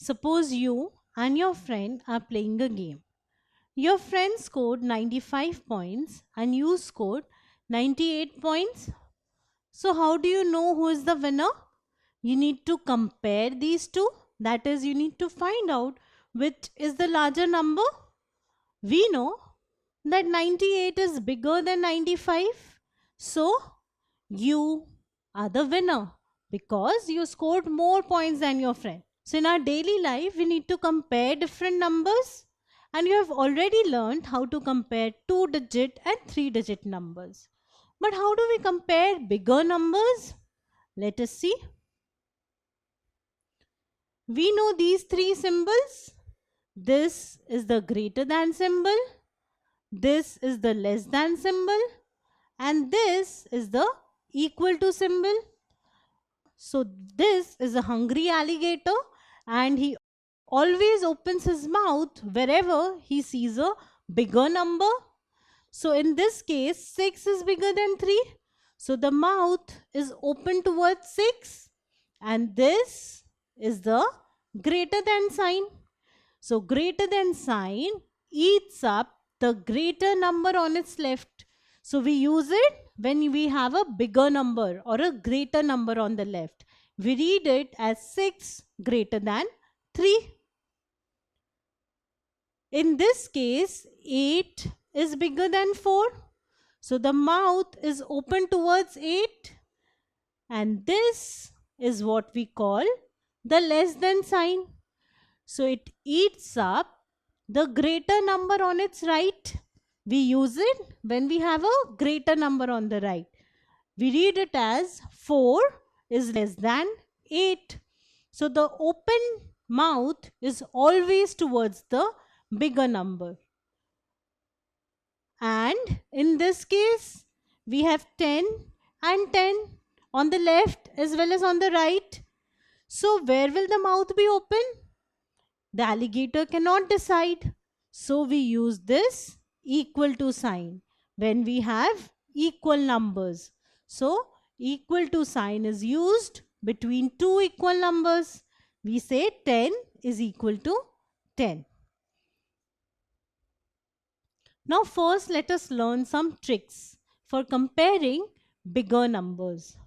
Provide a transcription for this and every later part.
Suppose you and your friend are playing a game. Your friend scored 95 points and you scored 98 points. So, how do you know who is the winner? You need to compare these two. That is, you need to find out which is the larger number. We know that 98 is bigger than 95. So, you are the winner because you scored more points than your friend. So, in our daily life, we need to compare different numbers, and you have already learned how to compare 2-digit and 3-digit numbers. But how do we compare bigger numbers? Let us see. We know these three symbols. This is the greater than symbol, this is the less than symbol, and this is the equal to symbol. So this is a hungry alligator and he always opens his mouth wherever he sees a bigger number. So in this case 6 is bigger than 3. So the mouth is open towards 6 and this is the greater than sign. So greater than sign eats up the greater number on its left. So we use it when we have a bigger number or a greater number on the left. We read it as 6 greater than 3. In this case, 8 is bigger than 4. So the mouth is open towards 8. And this is what we call the less than sign. So it eats up the greater number on its right. We use it when we have a greater number on the right. We read it as 4 is less than 8. So the open mouth is always towards the bigger number. And in this case, we have 10 and 10 on the left as well as on the right. So where will the mouth be open? The alligator cannot decide. So we use this equal to sign when we have equal numbers. So equal to sign is used between two equal numbers. We say 10 is equal to 10. Now first let us learn some tricks for comparing bigger numbers.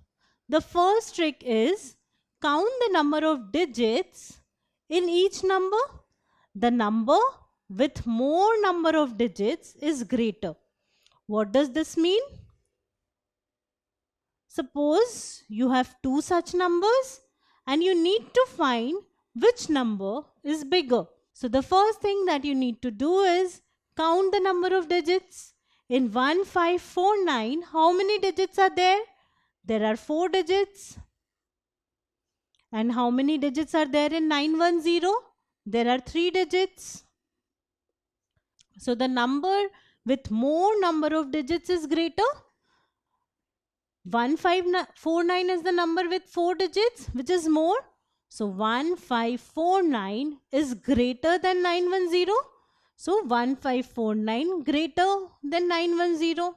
The first trick is count the number of digits in each number. The number with more number of digits is greater. What does this mean? Suppose you have two such numbers and you need to find which number is bigger. So the first thing that you need to do is count the number of digits. In 1549, how many digits are there? There are 4 digits. And how many digits are there in 910? There are 3 digits. So the number with more number of digits is greater. 1549 is the number with 4 digits, which is more. So 1549 is greater than 910. So 1549 greater than 910.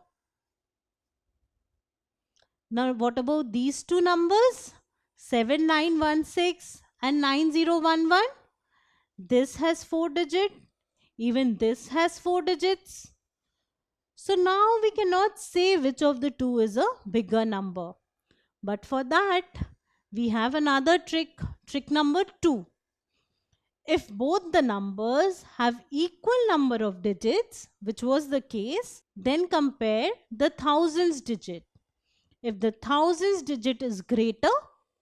Now what about these two numbers? 7916 and 9011. This has 4 digits. Even this has 4 digits. So now we cannot say which of the two is a bigger number. But for that, we have another trick, trick number 2. If both the numbers have equal number of digits, which was the case, then compare the thousands digit. If the thousands digit is greater,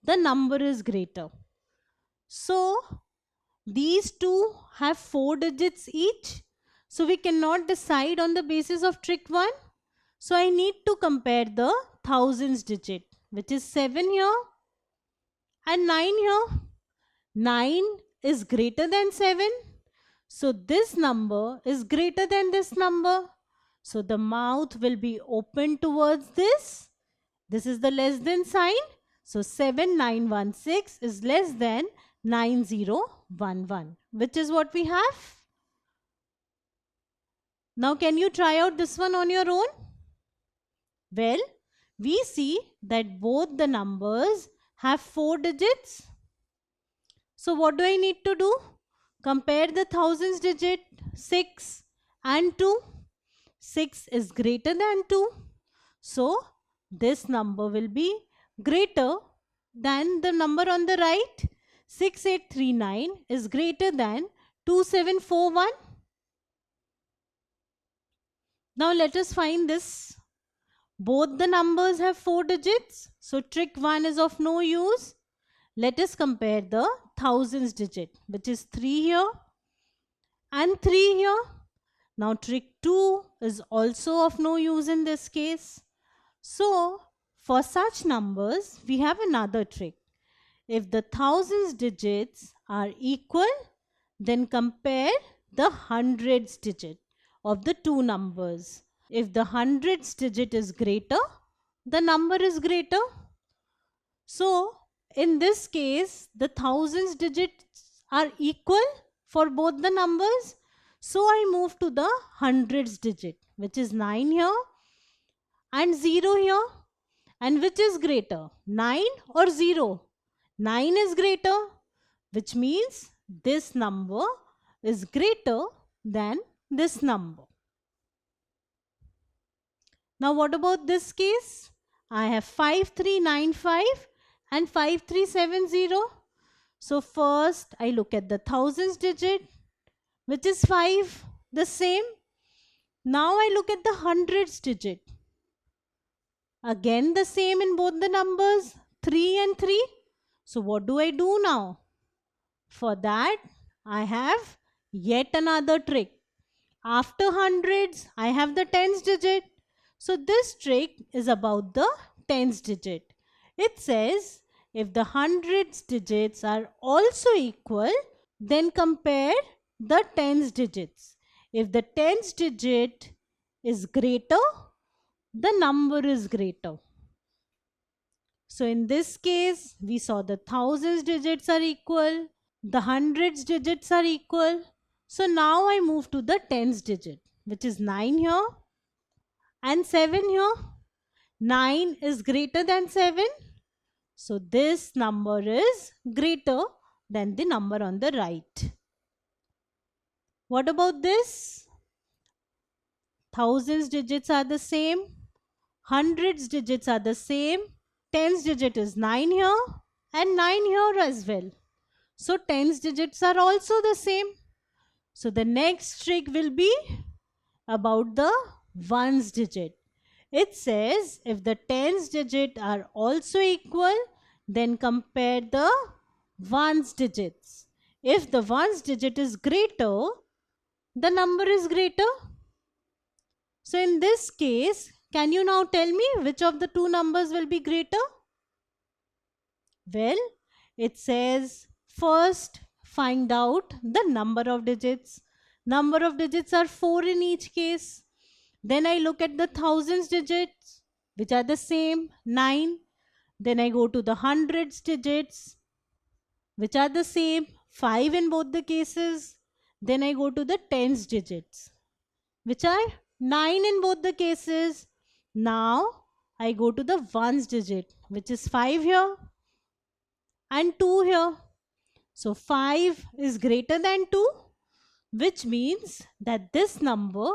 the number is greater. So these two have 4 digits each. So we cannot decide on the basis of trick 1. So I need to compare the thousands digit, which is 7 here and 9 here. 9 is greater than 7. So this number is greater than this number. So the mouth will be open towards this. This is the less than sign. So 7916 is less than 9011, which is what we have. Now can you try out this one on your own? Well, we see that both the numbers have 4 digits. So what do I need to do? Compare the thousands digit 6 and 2. 6 is greater than 2. So this number will be greater than the number on the right. 6839 is greater than 2741. Now let us find this. Both the numbers have 4 digits. So trick 1 is of no use. Let us compare the thousands digit, which is 3 here and 3 here. Now trick 2 is also of no use in this case. So for such numbers, we have another trick. If the thousands digits are equal, then compare the hundreds digit of the two numbers. If the hundreds digit is greater, the number is greater. So in this case, the thousands digits are equal for both the numbers. So I move to the hundreds digit, which is 9 here and 0 here. And which is greater, 9 or 0? 9 is greater, which means this number is greater than this number. Now what about this case? I have 5395 and 5370. So first I look at the thousands digit, which is 5, the same. Now I look at the hundreds digit. Again the same in both the numbers, 3 and 3. So what do I do now? For that, I have yet another trick. After hundreds, I have the tens digit. So this trick is about the tens digit. It says if the hundreds digits are also equal, then compare the tens digits. If the tens digit is greater, the number is greater. So in this case, we saw the thousands digits are equal, the hundreds digits are equal. So now I move to the tens digit, which is 9 here and 7 here. 9 is greater than 7. So this number is greater than the number on the right. What about this? Thousands digits are the same. Hundreds digits are the same. Tens digit is 9 here and 9 here as well. So tens digits are also the same. So the next trick will be about the ones digit. It says if the tens digit are also equal, then compare the ones digits. If the ones digit is greater, the number is greater. So in this case, can you now tell me which of the two numbers will be greater? Well, it says first find out the number of digits. Number of digits are 4 in each case. Then I look at the thousands digits, which are the same, 9. Then I go to the hundreds digits, which are the same, 5 in both the cases. Then I go to the tens digits, which are 9 in both the cases. Now I go to the ones digit, which is 5 here and 2 here. So 5 is greater than 2, which means that this number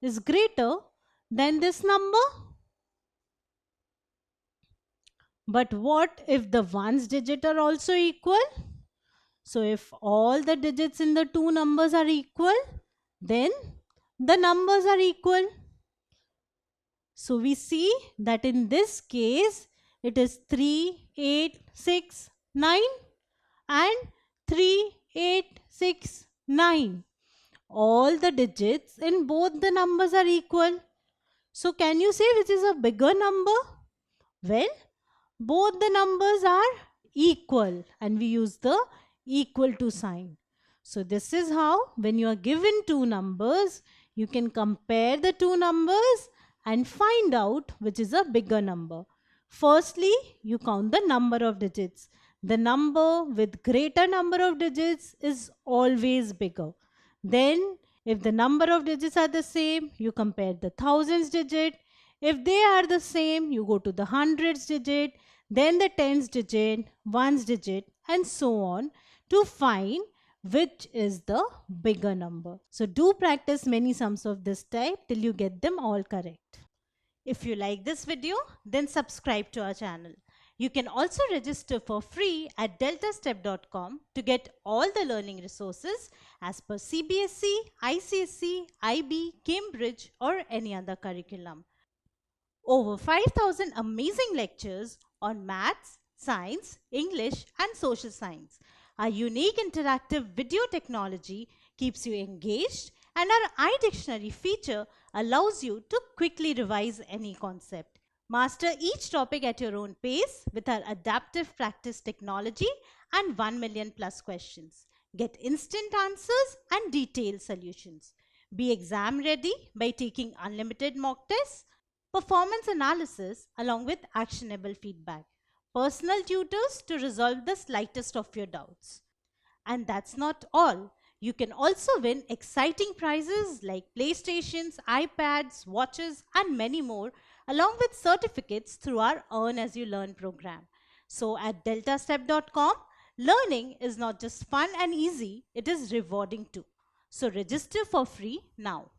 is greater than this number. But what if the ones digit are also equal? So if all the digits in the two numbers are equal, then the numbers are equal. So we see that in this case, it is 3, 8, 6, 9 and 3, 8, 6, 9. All the digits in both the numbers are equal. So can you say which is a bigger number? Well, both the numbers are equal and we use the equal to sign. So this is how when you are given two numbers, you can compare the two numbers and find out which is a bigger number. Firstly, you count the number of digits. The number with greater number of digits is always bigger. Then if the number of digits are the same, you compare the thousands digit. If they are the same, you go to the hundreds digit, then the tens digit, ones digit and so on to find which is the bigger number. So do practice many sums of this type till you get them all correct. If you like this video, then subscribe to our channel. You can also register for free at deltastep.com to get all the learning resources as per CBSE, ICSE, IB, Cambridge or any other curriculum. Over 5,000 amazing lectures on maths, science, English and social science. Our unique interactive video technology keeps you engaged, and our iDictionary feature allows you to quickly revise any concept. Master each topic at your own pace with our adaptive practice technology and 1 million plus questions. Get instant answers and detailed solutions. Be exam ready by taking unlimited mock tests, performance analysis along with actionable feedback, personal tutors to resolve the slightest of your doubts. And that's not all. You can also win exciting prizes like PlayStations, iPads, watches, and many more, along with certificates through our Earn As You Learn program. So at deltastep.com, learning is not just fun and easy, it is rewarding too. So register for free now.